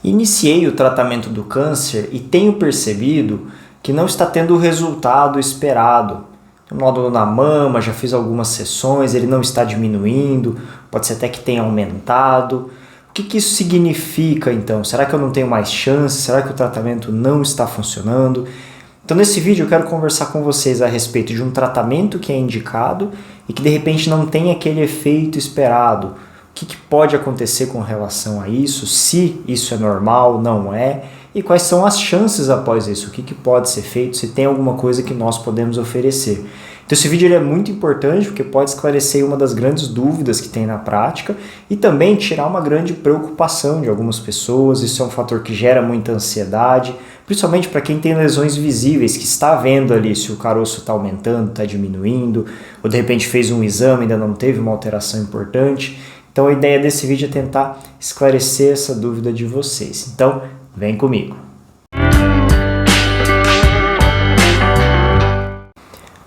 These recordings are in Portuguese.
Iniciei o tratamento do câncer e tenho percebido que não está tendo o resultado esperado. Um nódulo na mama, já fiz algumas sessões, ele não está diminuindo, pode ser até que tenha aumentado. O que isso significa então? Será que eu não tenho mais chance? Será que o tratamento não está funcionando? Então nesse vídeo eu quero conversar com vocês a respeito de um tratamento que é indicado e que de repente não tem aquele efeito esperado. O que pode acontecer com relação a isso? Se isso é normal, não é? E quais são as chances após isso? O que pode ser feito? Se tem alguma coisa que nós podemos oferecer? Então esse vídeo ele é muito importante porque pode esclarecer uma das grandes dúvidas que tem na prática e também tirar uma grande preocupação de algumas pessoas. Isso é um fator que gera muita ansiedade, principalmente para quem tem lesões visíveis, que está vendo ali se o caroço está aumentando, está diminuindo, ou de repente fez um exame e ainda não teve uma alteração importante. Então a ideia desse vídeo é tentar esclarecer essa dúvida de vocês. Então, vem comigo.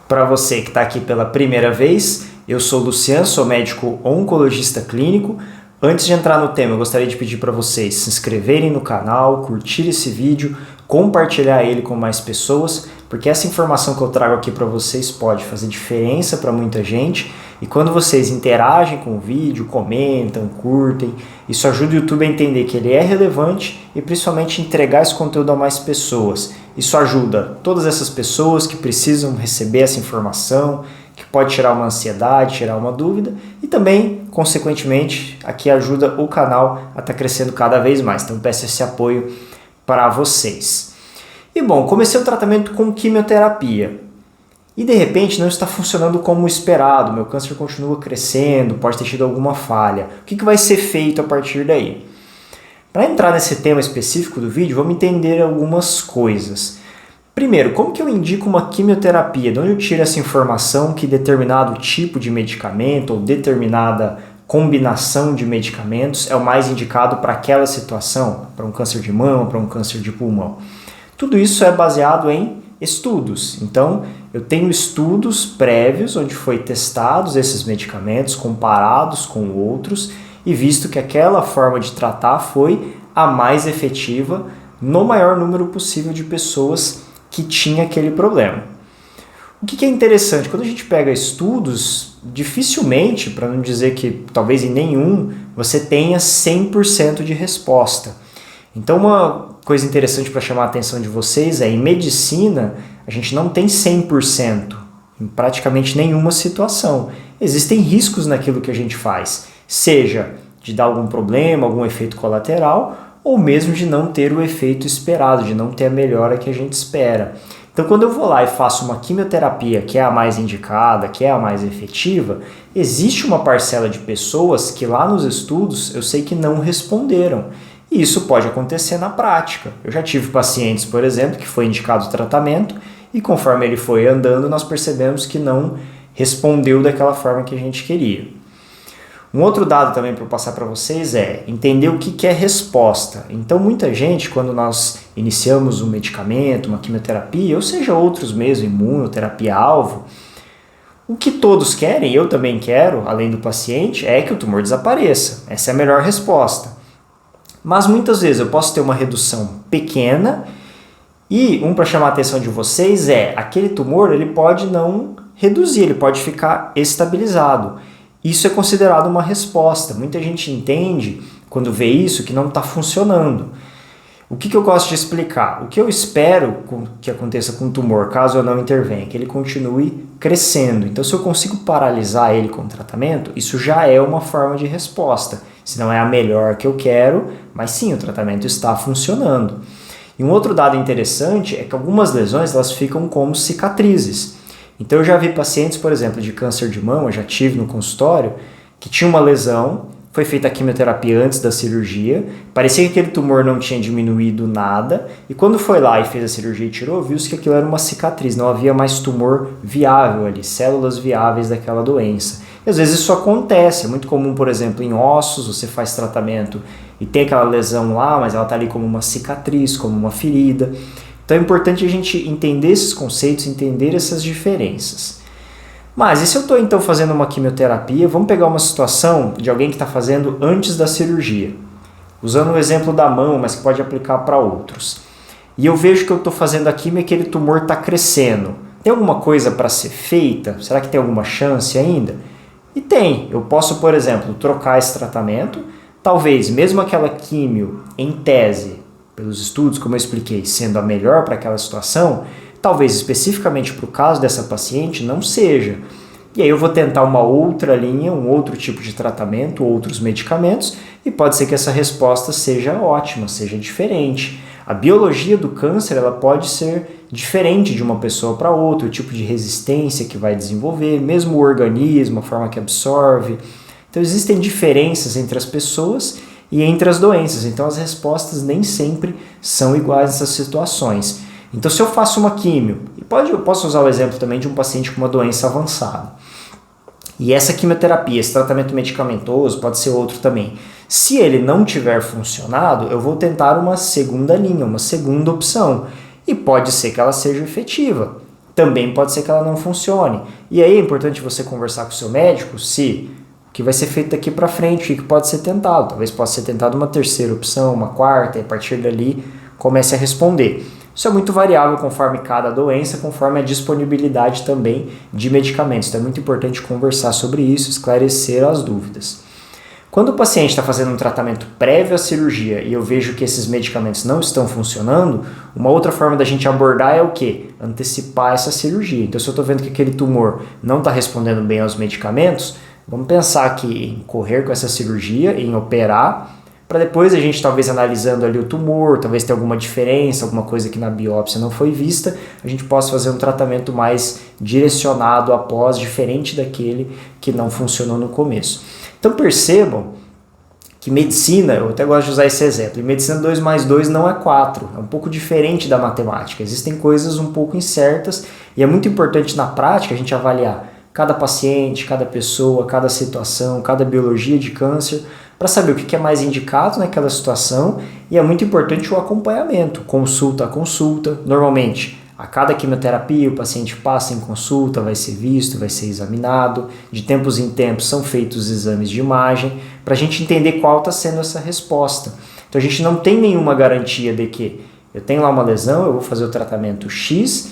Para você que está aqui pela primeira vez, eu sou o Luciano, sou médico oncologista clínico. Antes de entrar no tema, eu gostaria de pedir para vocês se inscreverem no canal, curtir esse vídeo, compartilhar ele com mais pessoas, porque essa informação que eu trago aqui para vocês pode fazer diferença para muita gente. E quando vocês interagem com o vídeo, comentam, curtem, isso ajuda o YouTube a entender que ele é relevante e principalmente entregar esse conteúdo a mais pessoas. Isso ajuda todas essas pessoas que precisam receber essa informação, que pode tirar uma ansiedade, tirar uma dúvida e também, consequentemente, aqui ajuda o canal a estar crescendo cada vez mais. Então peço esse apoio para vocês. E bom, comecei o tratamento com quimioterapia. E de repente não está funcionando como esperado, meu câncer continua crescendo, pode ter tido alguma falha. O que vai ser feito a partir daí? Para entrar nesse tema específico do vídeo, vamos entender algumas coisas. Primeiro, como que eu indico uma quimioterapia? De onde eu tiro essa informação que determinado tipo de medicamento ou determinada combinação de medicamentos é o mais indicado para aquela situação? Para um câncer de mama, para um câncer de pulmão? Tudo isso é baseado em estudos. Então, eu tenho estudos prévios onde foi testados esses medicamentos, comparados com outros e visto que aquela forma de tratar foi a mais efetiva no maior número possível de pessoas que tinha aquele problema. O que é interessante, quando a gente pega estudos, dificilmente, para não dizer que talvez em nenhum, você tenha 100% de resposta. Então uma coisa interessante para chamar a atenção de vocês é, em medicina, a gente não tem 100% em praticamente nenhuma situação. Existem riscos naquilo que a gente faz, seja de dar algum problema, algum efeito colateral, ou mesmo de não ter o efeito esperado, de não ter a melhora que a gente espera. Então quando eu vou lá e faço uma quimioterapia que é a mais indicada, que é a mais efetiva, existe uma parcela de pessoas que lá nos estudos eu sei que não responderam. E isso pode acontecer na prática. Eu já tive pacientes, por exemplo, que foi indicado o tratamento e conforme ele foi andando, nós percebemos que não respondeu daquela forma que a gente queria. Um outro dado também para eu passar para vocês é entender o que é resposta. Então muita gente, quando nós iniciamos um medicamento, uma quimioterapia, ou seja outros mesmo, imunoterapia-alvo, o que todos querem, eu também quero, além do paciente, é que o tumor desapareça. Essa é a melhor resposta. Mas muitas vezes eu posso ter uma redução pequena e para chamar a atenção de vocês aquele tumor ele pode não reduzir, ele pode ficar estabilizado. Isso é considerado uma resposta. Muita gente entende, quando vê isso, que não está funcionando. O que eu gosto de explicar? O que eu espero que aconteça com o tumor, caso eu não intervenha, é que ele continue crescendo. Então, se eu consigo paralisar ele com o tratamento, isso já é uma forma de resposta. Se não é a melhor que eu quero, mas sim, o tratamento está funcionando. E um outro dado interessante é que algumas lesões elas ficam como cicatrizes. Então eu já vi pacientes, por exemplo, de câncer de mama, já tive no consultório, que tinha uma lesão, foi feita a quimioterapia antes da cirurgia, parecia que aquele tumor não tinha diminuído nada, e quando foi lá e fez a cirurgia e tirou, viu-se que aquilo era uma cicatriz, não havia mais tumor viável ali, células viáveis daquela doença. E às vezes isso acontece, é muito comum, por exemplo, em ossos, você faz tratamento e tem aquela lesão lá, mas ela está ali como uma cicatriz, como uma ferida. Então é importante a gente entender esses conceitos, entender essas diferenças. Mas e se eu estou então fazendo uma quimioterapia, vamos pegar uma situação de alguém que está fazendo antes da cirurgia. Usando o exemplo da mão, mas que pode aplicar para outros. E eu vejo que eu estou fazendo a químio e aquele tumor está crescendo. Tem alguma coisa para ser feita? Será que tem alguma chance ainda? E tem. Eu posso, por exemplo, trocar esse tratamento. Talvez, mesmo aquela químio, em tese, pelos estudos, como eu expliquei, sendo a melhor para aquela situação, talvez especificamente para o caso dessa paciente não seja. E aí eu vou tentar uma outra linha, um outro tipo de tratamento, outros medicamentos, e pode ser que essa resposta seja ótima, seja diferente. A biologia do câncer ela pode ser diferente de uma pessoa para outra, o tipo de resistência que vai desenvolver, mesmo o organismo, a forma que absorve. Então existem diferenças entre as pessoas e entre as doenças, então as respostas nem sempre são iguais nessas situações. Então se eu faço uma químio, eu posso usar o exemplo também de um paciente com uma doença avançada, e essa quimioterapia, esse tratamento medicamentoso, pode ser outro também, se ele não tiver funcionado, eu vou tentar uma segunda linha, uma segunda opção, e pode ser que ela seja efetiva, também pode ser que ela não funcione, e aí é importante você conversar com o seu médico se o que vai ser feito daqui para frente, o que pode ser tentado, talvez possa ser tentado uma terceira opção, uma quarta, e a partir dali comece a responder. Isso é muito variável conforme cada doença, conforme a disponibilidade também de medicamentos. Então é muito importante conversar sobre isso, esclarecer as dúvidas. Quando o paciente está fazendo um tratamento prévio à cirurgia e eu vejo que esses medicamentos não estão funcionando, uma outra forma da gente abordar é o quê? Antecipar essa cirurgia. Então se eu estou vendo que aquele tumor não está respondendo bem aos medicamentos, vamos pensar aqui em correr com essa cirurgia, em operar, para depois a gente talvez analisando ali o tumor, talvez tenha alguma diferença, alguma coisa que na biópsia não foi vista, a gente possa fazer um tratamento mais direcionado após, diferente daquele que não funcionou no começo. Então percebam que medicina, eu até gosto de usar esse exemplo, em medicina 2 mais 2 não é 4, é um pouco diferente da matemática, existem coisas um pouco incertas e é muito importante na prática a gente avaliar cada paciente, cada pessoa, cada situação, cada biologia de câncer, para saber o que é mais indicado naquela situação, e é muito importante o acompanhamento, consulta a consulta. Normalmente, a cada quimioterapia o paciente passa em consulta, vai ser visto, vai ser examinado, de tempos em tempos são feitos exames de imagem, para a gente entender qual está sendo essa resposta. Então a gente não tem nenhuma garantia de que eu tenho lá uma lesão, eu vou fazer o tratamento X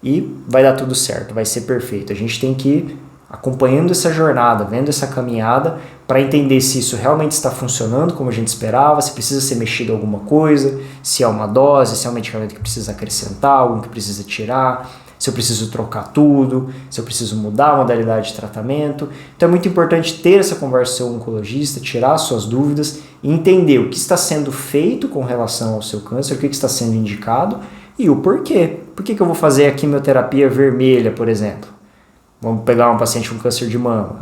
e vai dar tudo certo, vai ser perfeito. A gente tem que ir acompanhando essa jornada, vendo essa caminhada, para entender se isso realmente está funcionando como a gente esperava, se precisa ser mexido alguma coisa, se é uma dose, se é um medicamento que precisa acrescentar, algum que precisa tirar, se eu preciso trocar tudo, se eu preciso mudar a modalidade de tratamento. Então é muito importante ter essa conversa com o seu oncologista, tirar suas dúvidas e entender o que está sendo feito com relação ao seu câncer, o que está sendo indicado e o porquê. Por que eu vou fazer a quimioterapia vermelha, por exemplo? Vamos pegar um paciente com câncer de mama.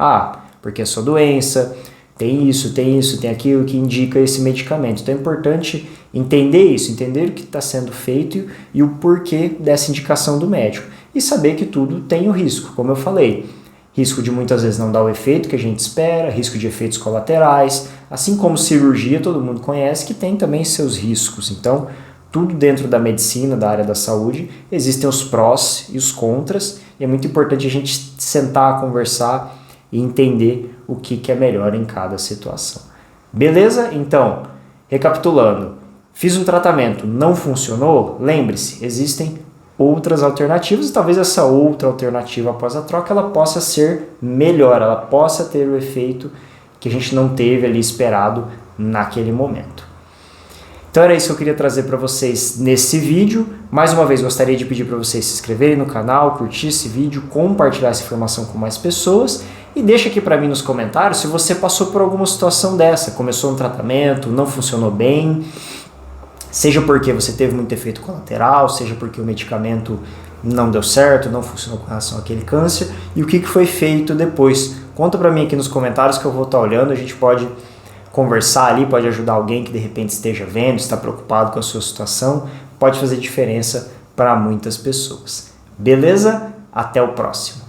Porque a sua doença tem isso, tem aquilo que indica esse medicamento. Então é importante entender isso, entender o que está sendo feito e o porquê dessa indicação do médico. E saber que tudo tem o risco, como eu falei. Risco de muitas vezes não dar o efeito que a gente espera, risco de efeitos colaterais, assim como cirurgia, todo mundo conhece que tem também seus riscos. Então, tudo dentro da medicina, da área da saúde, existem os prós e os contras, e é muito importante a gente sentar, conversar e entender o que é melhor em cada situação. Beleza? Então, recapitulando, fiz um tratamento, não funcionou? Lembre-se, existem outras alternativas e talvez essa outra alternativa após a troca ela possa ser melhor, ela possa ter o efeito que a gente não teve ali esperado naquele momento. Então era isso que eu queria trazer para vocês nesse vídeo. Mais uma vez gostaria de pedir para vocês se inscreverem no canal, curtir esse vídeo, compartilhar essa informação com mais pessoas e deixa aqui para mim nos comentários se você passou por alguma situação dessa, começou um tratamento, não funcionou bem, seja porque você teve muito efeito colateral, seja porque o medicamento não deu certo, não funcionou com relação àquele câncer e o que foi feito depois. Conta para mim aqui nos comentários que eu vou estar olhando, a gente pode conversar ali, pode ajudar alguém que de repente esteja vendo, está preocupado com a sua situação, pode fazer diferença para muitas pessoas. Beleza? Até o próximo.